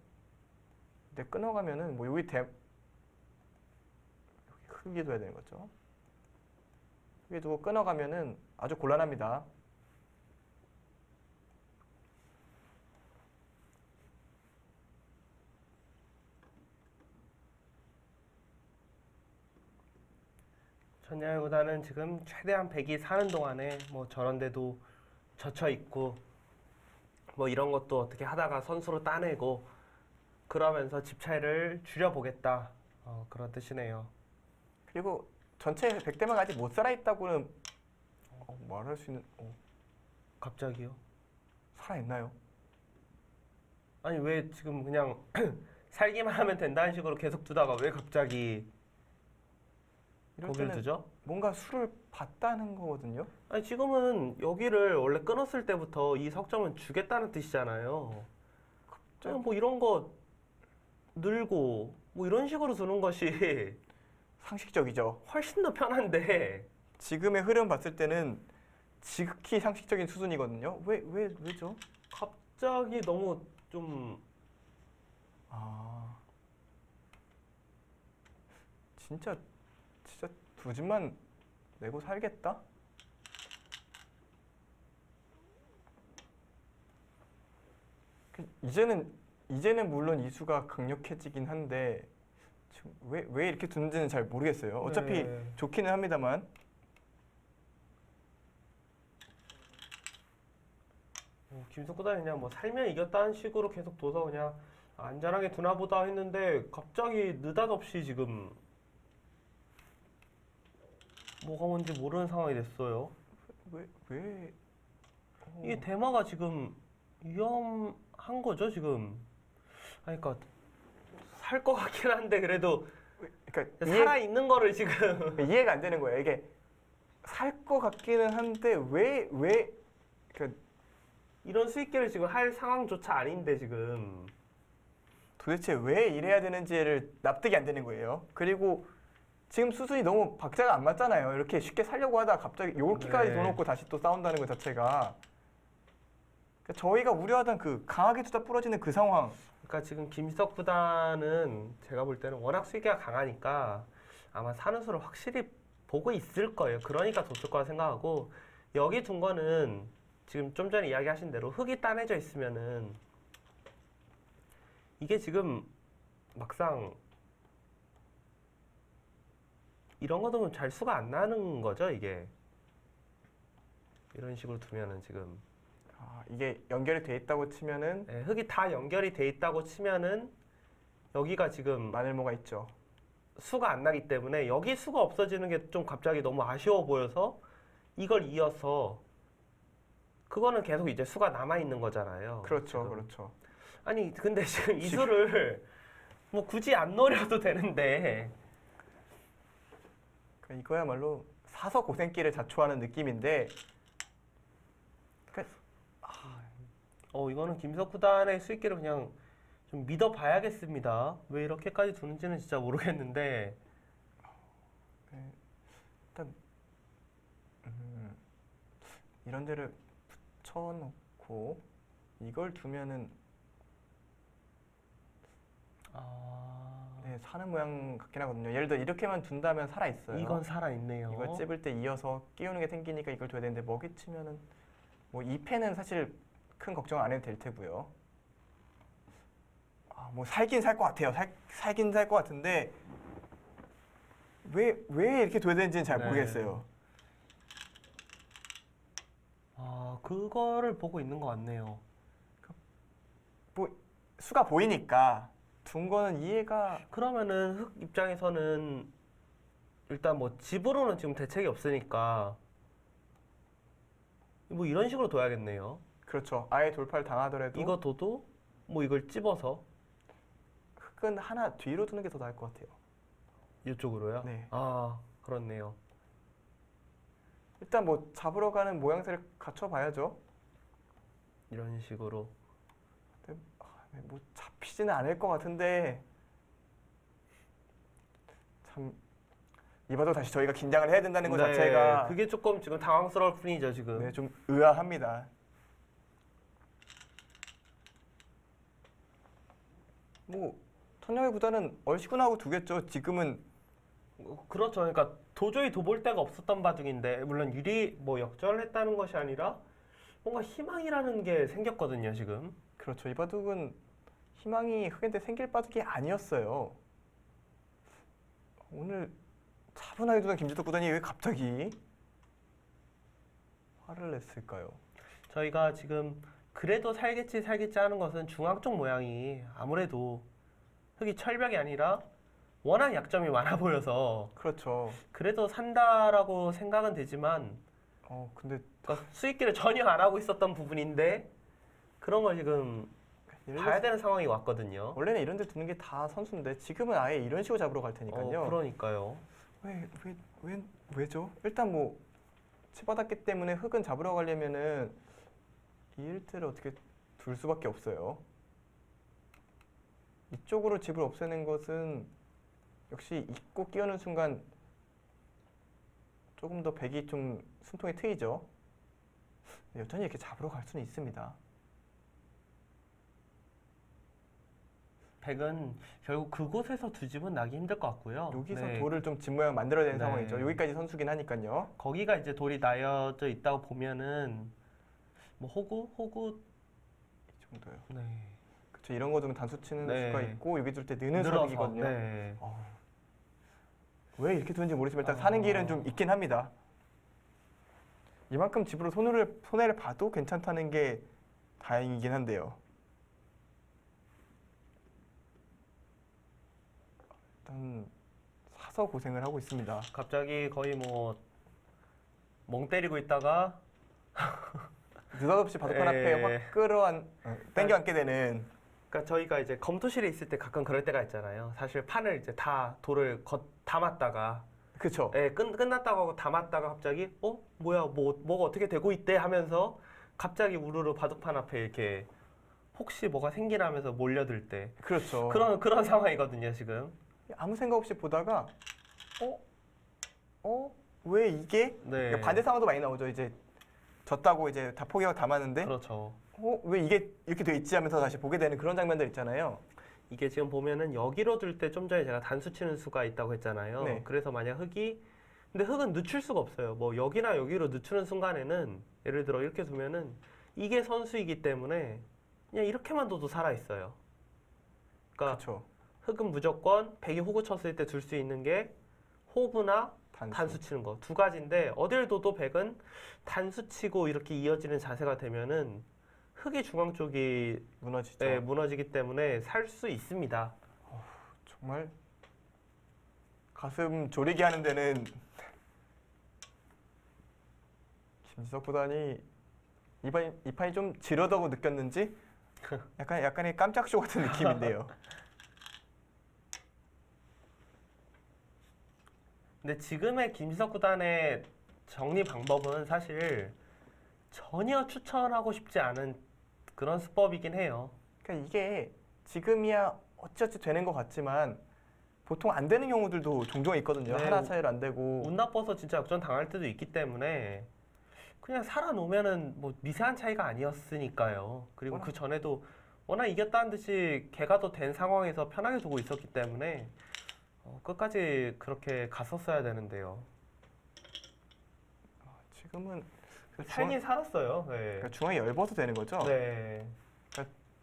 근데 끊어가면은 뭐 여기 여기 흑이 둬야 되는 거죠. 흑이 두고 끊어가면은 아주 곤란합니다. 천야구단은 지금 최대한 백이 사는 동안에 뭐 저런데도 젖혀 있고 뭐 이런 것도 어떻게 하다가 선수로 따내고 그러면서 집 차이를 줄여보겠다. 그런 뜻이네요. 그리고 전체 100대만 아직 못 살아있다고는 말할 수 있는 갑자기요? 살아있나요? 아니 왜 지금 그냥 살기만 하면 된다는 식으로 계속 두다가 왜 갑자기 이럴 거기를 때는 두죠? 뭔가 수를 봤다는 거거든요. 아니 지금은 여기를 원래 끊었을 때부터 이 석점은 주겠다는 뜻이잖아요. 그냥 뭐 이런 거 늘고 뭐 이런 식으로 두는 것이 상식적이죠. 훨씬 더 편한데 지금의 흐름 봤을 때는 지극히 상식적인 수준이거든요. 왜죠? 갑자기 너무 좀 아, 진짜 두 집만 내고 살겠다? 이제는 물론 이수가 강력해지긴 한데 지금 왜 이렇게 두는지는 잘 모르겠어요. 어차피 네. 좋기는 합니다만. 김석구단이 그냥 뭐 살면 이겼다는 식으로 계속 둬서 그냥 안전하게 두나 보다 했는데 갑자기 느닷없이 지금 뭐가 뭔지 모르는 상황이 됐어요. 왜? 이게 대마가 지금 위험한 거죠 지금. 아니, 그러니까 살 것 같긴 한데 그래도 그러니까 살아 있는 거를 지금 이해가 안 되는 거예요. 이게 살 것 같기는 한데 그 이런 수익계를 지금 할 상황조차 아닌데 지금. 도대체 왜 이래야 되는지를 납득이 안 되는 거예요. 그리고 지금 수순이 너무 박자가 안 맞잖아요. 이렇게 쉽게 살려고 하다가 갑자기 요렇게까지 네. 둬놓고 다시 또 싸운다는 것 자체가 그러니까 저희가 우려하던 그 강하게 두다 부러지는 그 상황. 그러니까 지금 김희석 구단은 제가 볼 때는 워낙 수익계가 강하니까 아마 사는 수를 확실히 보고 있을 거예요. 그러니까 뒀을 거라 생각하고 여기 둔 거는 지금 좀 전에 이야기하신 대로 흙이 따내져 있으면은 이게 지금 막상 이런 거 두면 잘 수가 안 나는 거죠, 이게. 이런 식으로 두면은 지금 이게 연결이 돼 있다고 치면은 네, 흙이 다 연결이 돼 있다고 치면은 여기가 지금 마늘모가 있죠. 수가 안 나기 때문에 여기 수가 없어지는 게 좀 갑자기 너무 아쉬워 보여서 이걸 이어서 그거는 계속 이제 수가 남아 있는 거잖아요. 그렇죠, 지금. 그렇죠. 아니 근데 지금 이 수를 뭐 굳이 안 노려도 되는데 그러니까 이거야말로 사서 고생길을 자초하는 느낌인데 이거는 김석 구단의 수익계를 그냥 좀 믿어봐야겠습니다. 왜 이렇게까지 두는지는 진짜 모르겠는데 일단 이런 데를 붙여놓고 이걸 두면은 네, 사는 모양 같긴 하거든요. 예를 들어 이렇게만 둔다면 살아 있어요. 이건 살아있네요. 이걸 찝을 때 이어서 끼우는 게 생기니까 이걸 둬야 되는데 먹이 치면은 뭐 2패는 사실 큰 걱정 안 해도 될 테고요. 뭐 살긴 살 것 같아요. 살긴 살 것 같은데 왜 이렇게 둬야 되는지는 잘 네. 모르겠어요. 그거를 보고 있는 것 같네요. 뭐 수가 보이니까 둔 거는 이해가 그러면은 흑 입장에서는 일단 뭐 집으로는 지금 대책이 없으니까 뭐 이런 식으로 둬야겠네요. 그렇죠. 아예 돌파를 당하더라도 이거 둬도 뭐 이걸 찝어서 흙은 하나 뒤로 두는 게 더 나을 것 같아요. 이쪽으로요? 네. 그렇네요. 일단 뭐 잡으러 가는 모양새를 갖춰봐야죠. 이런 식으로. 뭐 잡히지는 않을 것 같은데 참 이봐도 다시 저희가 긴장을 해야 된다는 것 네, 자체가 그게 조금 지금 당황스러울 뿐이죠, 지금. 네, 좀 의아합니다. 뭐 천녀의 구단은 얼씨구나하고 두겠죠. 지금은 그렇죠. 그러니까 도저히 둬볼 데가 없었던 바둑인데 물론 뭐 역전을 했다는 것이 아니라 뭔가 희망이라는 게 생겼거든요, 지금. 그렇죠. 이 바둑은 희망이 흑한테 생길 바둑이 아니었어요. 오늘 차분하게 두던 김지덕 구단이 왜 갑자기 화를 냈을까요? 저희가 지금 그래도 살겠지 하는 것은 중앙 쪽 모양이 아무래도 흑이 철벽이 아니라 워낙 약점이 많아 보여서 그렇죠. 그래도 산다라고 생각은 되지만 근데 그러니까 수익기를 전혀 안 하고 있었던 부분인데 그런 걸 지금 봐야 되는 상황이 왔거든요. 원래는 이런 데 두는 게 다 선수인데 지금은 아예 이런 식으로 잡으러 갈 테니까요. 그러니까요. 왜죠? 일단 뭐 치받았기 때문에 흑은 잡으러 가려면은 이 일대를 어떻게 둘 수밖에 없어요. 이쪽으로 집을 없애는 것은 역시 입고 끼우는 순간 조금 더 백이 좀 숨통이 트이죠. 여전히 이렇게 잡으러 갈 수는 있습니다. 백은 결국 그곳에서 두 집은 나기 힘들 것 같고요. 여기서 네. 돌을 좀 집 모양 만들어야 되는 네. 상황이죠. 여기까지 선수긴 하니까요. 거기가 이제 돌이 나여져 있다고 보면은 뭐 호구 이 정도요. 네. 그렇죠. 이런 거 두면 단수 치는 네. 수가 있고 여기 둘 때 느는 늘어서 수학이거든요. 네. 왜 이렇게 두는지 모르지만 일단 사는 길은 좀 있긴 합니다. 이만큼 집으로 손해를 봐도 괜찮다는 게 다행이긴 한데요. 일단 사서 고생을 하고 있습니다. 갑자기 거의 뭐 멍 때리고 있다가 느닷없이 바둑판 앞에 확 땡겨 앉게 되는 그러니까 저희가 이제 검토실에 있을 때 가끔 그럴 때가 있잖아요. 사실 판을 이제 다 돌을 담았다가 그쵸. 끝났다고 하고 담았다가 갑자기 뭐야 뭐가 어떻게 되고 있대 하면서 갑자기 우르르 바둑판 앞에 이렇게 혹시 뭐가 생기나 하면서 몰려들 때 그렇죠. 그런 상황이거든요, 지금. 아무 생각 없이 보다가 왜 이게? 네. 그러니까 반대 상황도 많이 나오죠. 이제 졌다고 이제 다 포기하고 담았는데 그렇죠. 왜 이게 이렇게 돼 있지 하면서 다시 보게 되는 그런 장면들 있잖아요. 이게 지금 보면은 여기로 둘 때 좀 전에 제가 단수 치는 수가 있다고 했잖아요. 네. 그래서 만약 근데 흑은 늦출 수가 없어요. 뭐 여기나 여기로 늦추는 순간에는 예를 들어 이렇게 두면은 이게 선수이기 때문에 그냥 이렇게만 둬도 살아 있어요. 그러니까 그렇죠. 흑은 무조건 백이 호구 쳤을 때 둘 수 있는 게 호구나 단수 치는 거 두 가지인데 어딜 둬도 백은 단수 치고 이렇게 이어지는 자세가 되면은 흑의 중앙 쪽이 무너지죠. 무너지기 때문에 살 수 있습니다. 정말 가슴 졸이게 하는 데는 김지석 구단이 이 판이 좀 지르다고 느꼈는지 약간의 깜짝쇼 같은 느낌인데요. 근데 지금의 김지석 구단의 정리 방법은 사실 전혀 추천하고 싶지 않은 그런 수법이긴 해요. 그러니까 이게 지금이야 어찌어찌 되는 것 같지만 보통 안 되는 경우들도 종종 있거든요. 네, 하나 차이로 안 되고. 운 나빠서 진짜 역전 당할 때도 있기 때문에 그냥 살아놓으면은 뭐 미세한 차이가 아니었으니까요. 그리고 워낙- 그 전에도 워낙 이겼다는 듯이 개가 더 된 상황에서 편하게 두고 있었기 때문에 끝까지 그렇게 갔었어야 되는데요. 지금은 살긴 살았어요. 네. 그러니까 중앙이 얇아서 되는 거죠. 네.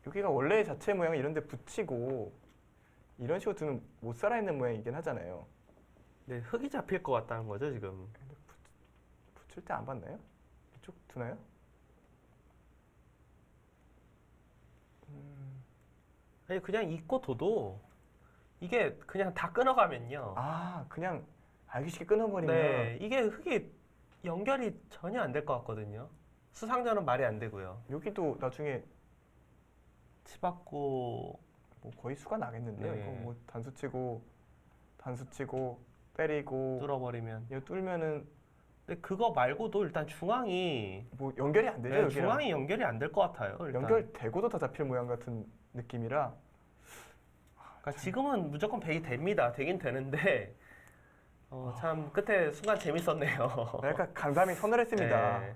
여기가 원래 자체 모양을 이런 데 붙이고 이런 식으로 두면 못 살아있는 모양이긴 하잖아요. 네, 흙이 잡힐 것 같다는 거죠, 지금. 붙일 때 안 봤나요? 이쪽 두나요? 아니, 그냥 있고 둬도 이게 그냥 다 끊어가면요. 아, 그냥 알기 쉽게 끊어버리면 네, 이게 흙이 연결이 전혀 안 될 것 같거든요. 수상전은 말이 안 되고요. 여기도 나중에 치받고 뭐 거의 수가 나겠는데요. 네. 이거 뭐 단수 치고 때리고 뚫어버리면. 이거 뚫면은 근데 그거 말고도 일단 중앙이 뭐 연결이 안 되죠. 네, 여기랑. 중앙이 연결이 안 될 것 같아요. 일단. 연결되고도 다 잡힐 모양 같은 느낌이라 그러니까 지금은 무조건 100이 됩니다. 되긴 되는데 참 끝에 순간 재밌었네요. 약간 감감이 서늘했습니다. 네.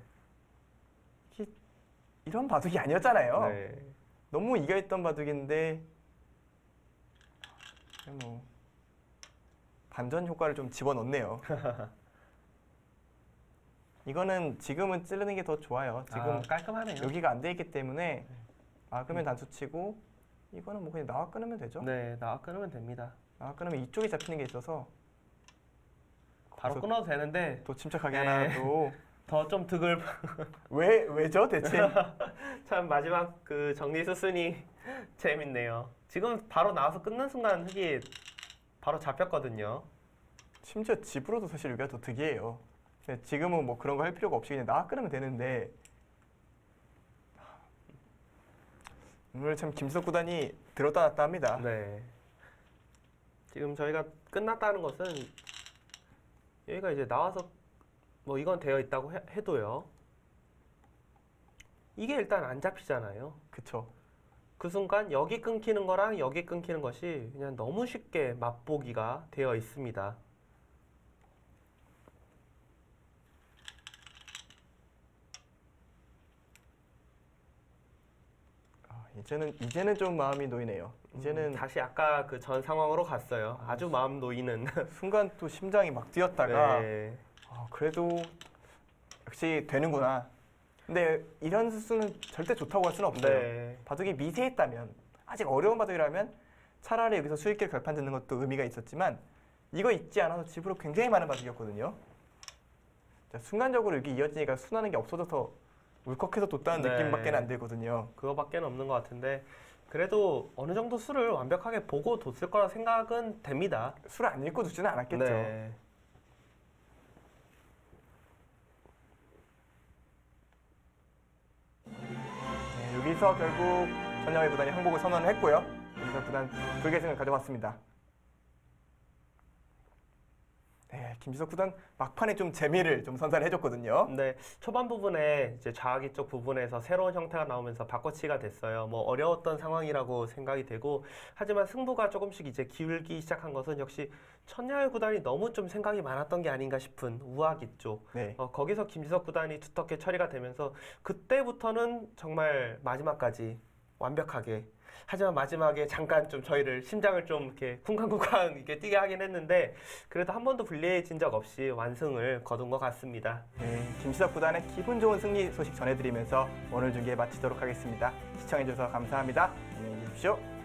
이런 바둑이 아니었잖아요. 네. 너무 이겨있던 바둑인데 뭐 반전 효과를 좀 집어넣네요. 이거는 지금은 찌르는 게 더 좋아요. 지금 깔끔하네요. 여기가 안 돼 있기 때문에 막으면 단수 치고 이거는 뭐 그냥 나와 끊으면 되죠. 네, 나와 끊으면 됩니다. 나와 끊으면 이쪽이 잡히는 게 있어서 바로 거기서 끊어도 되는데 또 침착하게 네. 하나 또 더 좀 득을 왜죠 대체? 참 마지막 그 정리 수순이 재밌네요. 지금 바로 나와서 끊는 순간 흙이 바로 잡혔거든요. 심지어 집으로도 사실 여기가 더 득이에요. 근데 지금은 뭐 그런 거 할 필요가 없이 그냥 나와 끊으면 되는데 오늘 참 김석 구단이 들었다 놨다 합니다. 네. 지금 저희가 끝났다는 것은 여기가 이제 나와서 뭐 이건 되어 있다고 해도요. 이게 일단 안 잡히잖아요. 그쵸. 그 순간 여기 끊기는 거랑 여기 끊기는 것이 그냥 너무 쉽게 맛보기가 되어 있습니다. 이제는 좀 마음이 놓이네요. 이제는 다시 아까 그 전 상황으로 갔어요. 아주 마음 놓이는. 순간 또 심장이 막 뛰었다가 네. 그래도 역시 되는구나. 근데 이런 수는 절대 좋다고 할 수는 없어요. 네. 바둑이 미세했다면 아직 어려운 바둑이라면 차라리 여기서 수익길 결판 듣는 것도 의미가 있었지만 이거 잊지 않아서 집으로 굉장히 많은 바둑이었거든요. 자, 순간적으로 여기 이어지니까 순하는 게 없어져서 울컥해서 뒀다는 네. 느낌밖에 안 들거든요. 그거밖에 없는 것 같은데 그래도 어느 정도 수를 완벽하게 보고 뒀을 거라 생각은 됩니다. 술을 안 읽고 두지는 않았겠죠. 네. 네, 여기서 결국 전야회 구단이 항복을 선언을 했고요. 여기서 구단 불계승을 가져왔습니다. 네, 김지석 구단 막판에 좀 재미를 좀 선사를 해줬거든요. 네, 초반 부분에 이제 좌하기 쪽 부분에서 새로운 형태가 나오면서 바꿔치기가 됐어요. 뭐 어려웠던 상황이라고 생각이 되고 하지만 승부가 조금씩 이제 기울기 시작한 것은 역시 천야의 구단이 너무 좀 생각이 많았던 게 아닌가 싶은 우하기 쪽. 네, 거기서 김지석 구단이 두텁게 처리가 되면서 그때부터는 정말 마지막까지 완벽하게 하지만 마지막에 잠깐 좀 저희를 심장을 좀 이렇게 쿵쾅쿵쾅 이렇게 뛰게 하긴 했는데 그래도 한 번도 불리해진 적 없이 완승을 거둔 것 같습니다. 네, 김지석 구단의 기분 좋은 승리 소식 전해드리면서 오늘 중계 마치도록 하겠습니다. 시청해주셔서 감사합니다. 안녕히 계십시오.